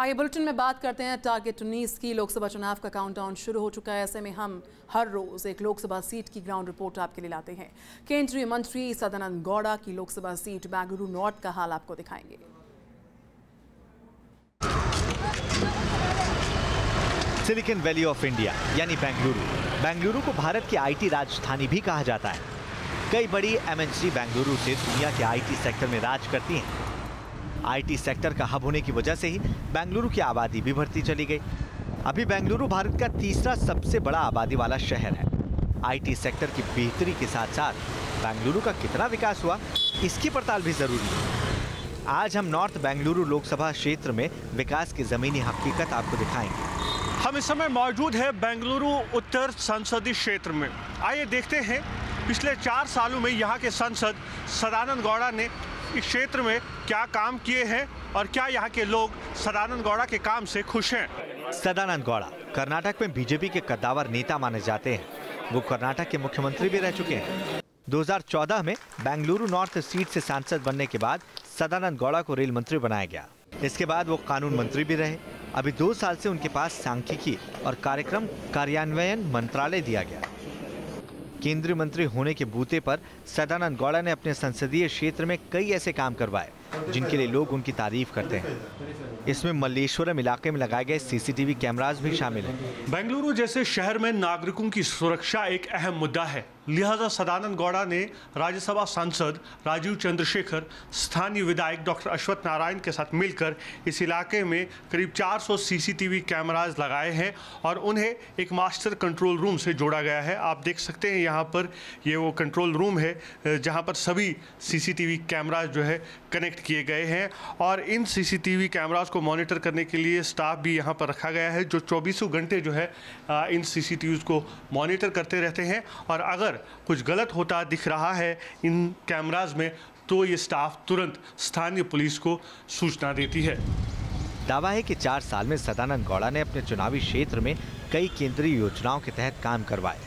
आइए बुलेटिन में बात करते हैं टारगेट 19 की। लोकसभा चुनाव का काउंटडाउन शुरू हो चुका है। ऐसे में हम हर रोज एक लोकसभा सीट की ग्राउंड रिपोर्ट आपके लिए लाते हैं। केंद्रीय मंत्री सदानंद गौड़ा की लोकसभा सीट बेंगलुरु नॉर्थ का हाल आपको दिखाएंगे। सिलिकॉन वैली ऑफ इंडिया यानी बेंगलुरु को भारत की आईटी राजधानी भी कहा जाता है। कई बड़ी एमएनसी बेंगलुरु से दुनिया के आईटी सेक्टर में राज करती हैं। आईटी सेक्टर का हब होने की वजह से ही बेंगलुरु की आबादी भी बढ़ती चली गई। अभी बेंगलुरु भारत का तीसरा सबसे बड़ा आबादी वाला शहर है। आईटी सेक्टर की बेहतरी के साथ साथ बेंगलुरु का कितना विकास हुआ, इसकी पड़ताल भी जरूरी है। आज हम नॉर्थ बेंगलुरु लोकसभा क्षेत्र में विकास की जमीनी हकीकत आपको दिखाएंगे। हम इस समय मौजूद है बेंगलुरु उत्तर संसदीय क्षेत्र में। आइए देखते हैं पिछले 4 सालों में यहाँ के सांसद सदानंद गौड़ा ने इस क्षेत्र में क्या काम किए हैं और क्या यहाँ के लोग सदानंद गौड़ा के काम से खुश हैं। सदानंद गौड़ा कर्नाटक में बीजेपी के कद्दावर नेता माने जाते हैं। वो कर्नाटक के मुख्यमंत्री भी रह चुके हैं। 2014 में बेंगलुरु नॉर्थ सीट से सांसद बनने के बाद सदानंद गौड़ा को रेल मंत्री बनाया गया। इसके बाद वो कानून मंत्री भी रहे। अभी 2 साल से उनके पास सांख्यिकी और कार्यक्रम कार्यान्वयन मंत्रालय दिया गया। केंद्रीय मंत्री होने के बूते पर सदानंद गौड़ा ने अपने संसदीय क्षेत्र में कई ऐसे काम करवाए जिनके लिए लोग उनकी तारीफ करते हैं। इसमें मल्लेश्वरम इलाके में लगाए गए सीसीटीवी कैमरास भी शामिल हैं। बेंगलुरु जैसे शहर में नागरिकों की सुरक्षा एक अहम मुद्दा है, लिहाजा सदानंद गौड़ा ने राज्यसभा सांसद राजीव चंद्रशेखर, स्थानीय विधायक डॉक्टर अश्वत्थ नारायण के साथ मिलकर इस इलाके में करीब 400 सीसीटीवी कैमरास लगाए हैं और उन्हें एक मास्टर कंट्रोल रूम से जोड़ा गया है। आप देख सकते हैं यहाँ पर ये वो कंट्रोल रूम है जहाँ पर सभी सीसीटीवी कैमरास जो है कनेक्ट किए गए हैं और इन सीसीटीवी कैमरास को मॉनिटर करने के लिए स्टाफ भी यहाँ पर रखा गया है जो 24 घंटे जो है इन सीसीटीवीज़ को मॉनिटर करते रहते हैं और अगर कुछ गलत होता दिख रहा है इन कैमरास में तो ये स्टाफ तुरंत स्थानीय पुलिस को सूचना देती है। दावा है कि 4 साल में सदानंद गौड़ा ने अपने चुनावी क्षेत्र में कई केंद्रीय योजनाओं के तहत काम करवाए।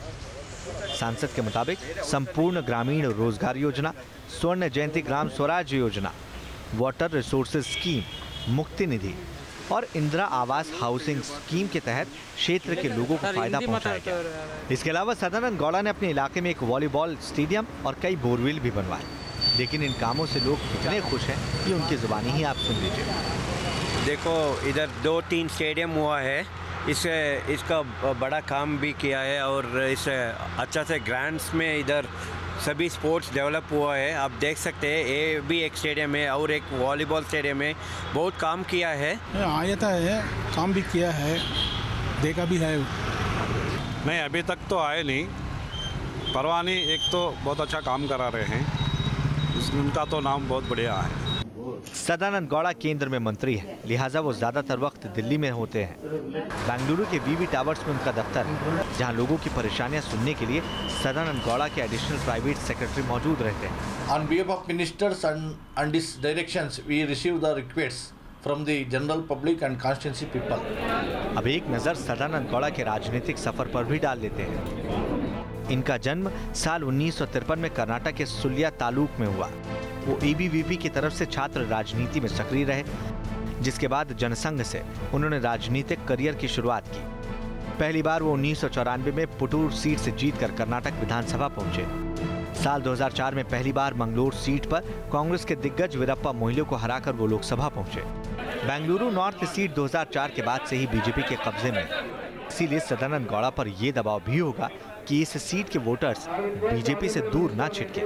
सांसद के मुताबिक संपूर्ण ग्रामीण रोजगार योजना, स्वर्ण जयंती ग्राम स्वराज योजना, वाटर रिसोर्सेज स्कीम, मुक्ति निधि और इंदिरा आवास हाउसिंग स्कीम के तहत क्षेत्र के लोगों को फायदा पहुंचाया गया। इसके अलावा सदानंद गौड़ा ने अपने इलाके में एक वॉलीबॉल स्टेडियम और कई बोरवेल भी बनवाए। लेकिन इन कामों से लोग कितने खुश हैं ये उनकी जुबानी ही आप सुन लीजिए। देखो, इधर 2-3 स्टेडियम हुआ है, इसका बड़ा काम भी किया है और इस अच्छा से ग्रांड्स में इधर सभी स्पोर्ट्स डेवलप हुआ है। आप देख सकते हैं ये भी एक स्टेडियम है और एक वॉलीबॉल स्टेडियम है। बहुत काम किया है, आयता है, काम भी किया है, देखा भी है। नहीं, अभी तक तो आए नहीं। परवानी एक तो बहुत अच्छा काम करा रहे हैं, उनका तो नाम बहुत बढ़िया है। सदानंद गौड़ा केंद्र में मंत्री है, लिहाजा वो ज्यादातर वक्त दिल्ली में होते हैं। बेंगलुरु के वीवी टावर्स में उनका दफ्तर है, जहां लोगों की परेशानियां सुनने के लिए सदानंद गौड़ा के एडिशनल प्राइवेट सेक्रेटरी मौजूद रहते हैं। On behalf of ministers and his directions, we receive the requests from the general public and constituency people. अब एक नजर सदानंद गौड़ा के राजनीतिक सफर पर भी डाल लेते हैं। इनका जन्म साल 1953 में कर्नाटक के सुल्या तालुक में हुआ। वो एबीवीपी की तरफ से छात्र राजनीति में सक्रिय रहे, जिसके बाद जनसंघ से उन्होंने राजनीतिक करियर की शुरुआत की। पहली बार वो 1994 में पुटूर सीट से जीतकर कर्नाटक विधानसभा पहुंचे। साल 2004 में पहली बार मंगलोर सीट पर कांग्रेस के दिग्गज वीरप्पा मोइली को हराकर वो लोकसभा पहुंचे। बेंगलुरु नॉर्थ सीट 2004 के बाद से ही बीजेपी के कब्जे में, इसीलिए सदानंद गौड़ा पर यह दबाव भी होगा कि इस सीट के वोटर्स बीजेपी से दूर ना छिटके।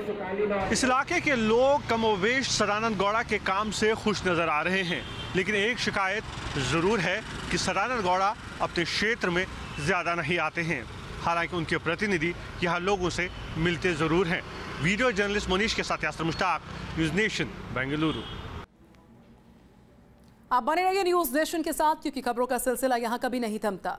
इस इलाके के लोग कमोवेश सदानंद गौड़ा के काम से खुश नजर आ रहे हैं, लेकिन एक शिकायत जरूर है कि सदानंद गौड़ा अपने क्षेत्र में ज्यादा नहीं आते हैं। हालांकि उनके प्रतिनिधि यहाँ लोगों से मिलते जरूर हैं। वीडियो जर्नलिस्ट मनीष के साथ यासर मुश्ताक, न्यूज़ नेशन, बेंगलुरु। आप बने रहिए न्यूज़ नेशन के साथ, क्योंकि खबरों का सिलसिला यहाँ कभी नहीं थमता।